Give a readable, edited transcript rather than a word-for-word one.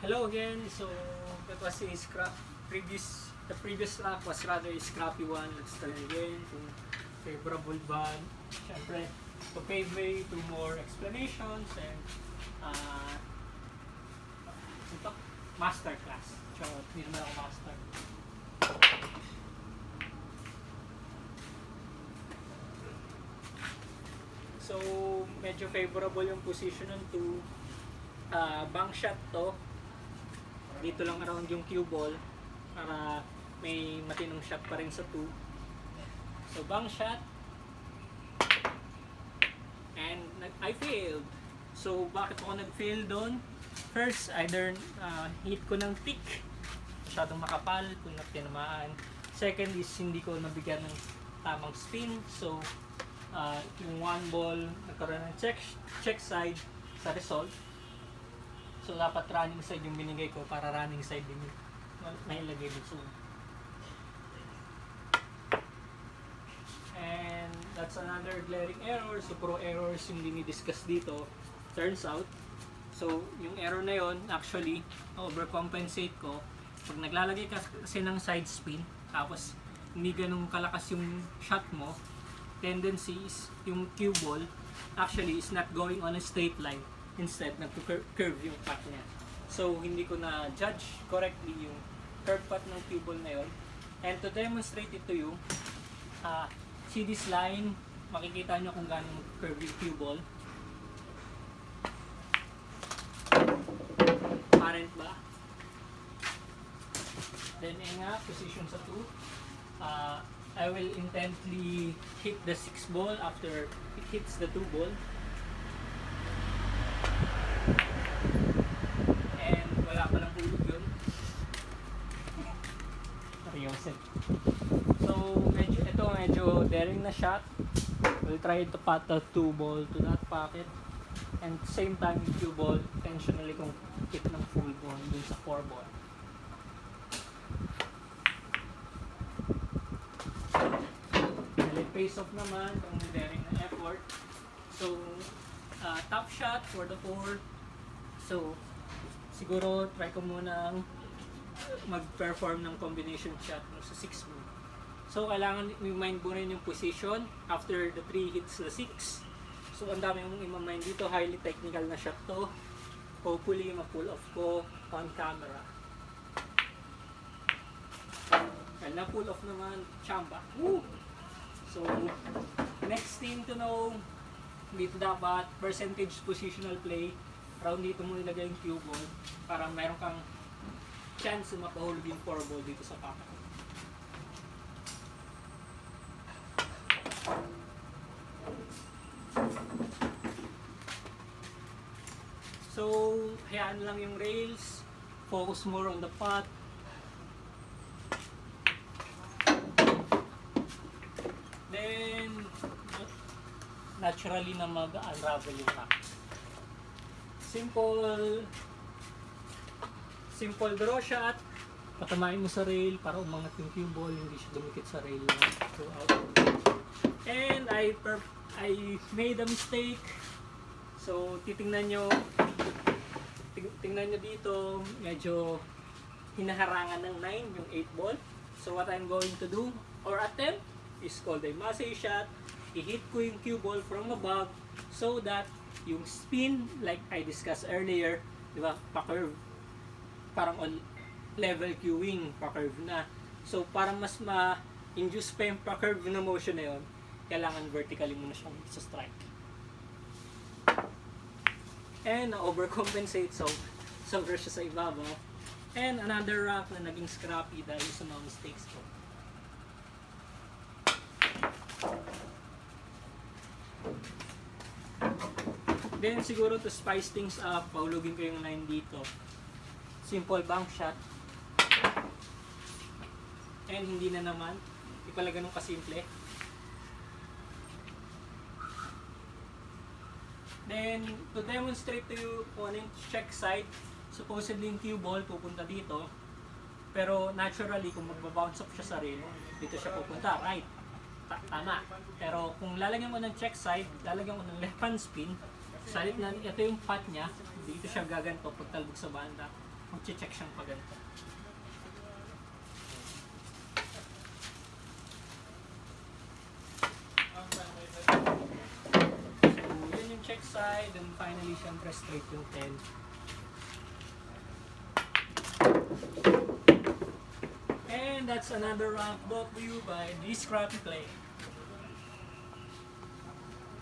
Hello again. So that was a the previous lap was rather a scrappy one. Let's try again kung favorable ba. Siyempre, to pave way to more explanations and uh, ito, master class. So, hindi naman ako master. So, medyo favorable yung position ng 2. Bank shot to. Dito lang around yung cue ball para may matinong shot pa rin sa 2. So, bank shot. And I failed. So, bakit ako nag-fail doon? First, either hit ko ng thick, masyadong makapal, kung tinamaan. Second is hindi ko nabigyan ng tamang spin. So, yung one ball, nagkaroon ng check side sa result. So, dapat running side yung binigay ko para running side din yung nailagay dito. And that's another glaring error. So, pro errors yung dinidiscuss dito. Turns out, so, yung error na yon actually, overcompensate ko. Pag naglalagay ka kasi ng side spin, tapos hindi ganun kalakas yung shot mo, tendency is yung cue ball actually is not going on a straight line. Instead, nag-curve yung path niya. So, hindi ko na-judge correctly yung curve path ng cue ball na yon. And to demonstrate it to you, see this line, makikita nyo kung gaano mag-curve yung cue ball. Parent ba? Then, position sa 2. I will intently hit the 6 ball after it hits the 2 ball. And wala pa lang hulog yun. Seryoso. So, medyo daring na shot. We'll try to pat the 2 ball to that pocket. And at the same time, yung 2 ball, intentionally kung hit ng full ball dun sa 4 ball. Face off naman, kung daring na effort. So, top shot for the 4. So, siguro try ko muna mag-perform ng combination shot sa 6 mo. So, kailangan i-mind mo rin yung position after the 3 hits the 6. So, ang dami mong i-mind dito. Highly technical na shot to. Hopefully, ma-pull off ko on camera. Well, na-pull off naman, chamba. Woo! So, next thing to know, dito dapat percentage positional play. Around dito mo nilagay yung cue ball para mayroon kang chance na mapahulog yung 4 ball dito sa pocket. So, hayaan lang yung rails. Focus more on the pot. Then, naturally na mag-unravel yung pack. Simple draw shot. Patamain mo sa rail para umangat yung cue ball, hindi siya dumikit sa rail throughout. And I made a mistake. So, tingnan nyo dito, medyo hinaharangan ng 9 yung 8 ball. So, what I'm going to do or attempt is called a Masse shot. I-hit ko yung cue ball from above so that yung spin, like I discussed earlier, di ba, pa-curve. Parang on level cueing, pa-curve na. So, para mas ma-induce pa yung pa-curve na motion na yun, kailangan vertically muna siyang sa strike. And na-overcompensate, so sobra siya sa ibabaw. And another rock na naging scrappy dahil sa mga mistakes ko. Then siguro to spice things up, paulugin ko yung line dito. Simple bank shot. And hindi na naman, di pala ganun kasimple. Then, to demonstrate to you kung ano yung check side, supposedly yung cue ball pupunta dito. Pero naturally, kung magbabounce off siya sa rail, dito siya pupunta, right? Tama. Pero kung lalagyan mo ng check side, lalagyan mo ng left hand spin, salit na ito yung path niya, dito siya gaganto pagtalbog sa banda. Mag-check siyang pa ganito. So, yun yung check side, and finally, syempre straight yung 10. And that's another rank brought to you by this crappy play.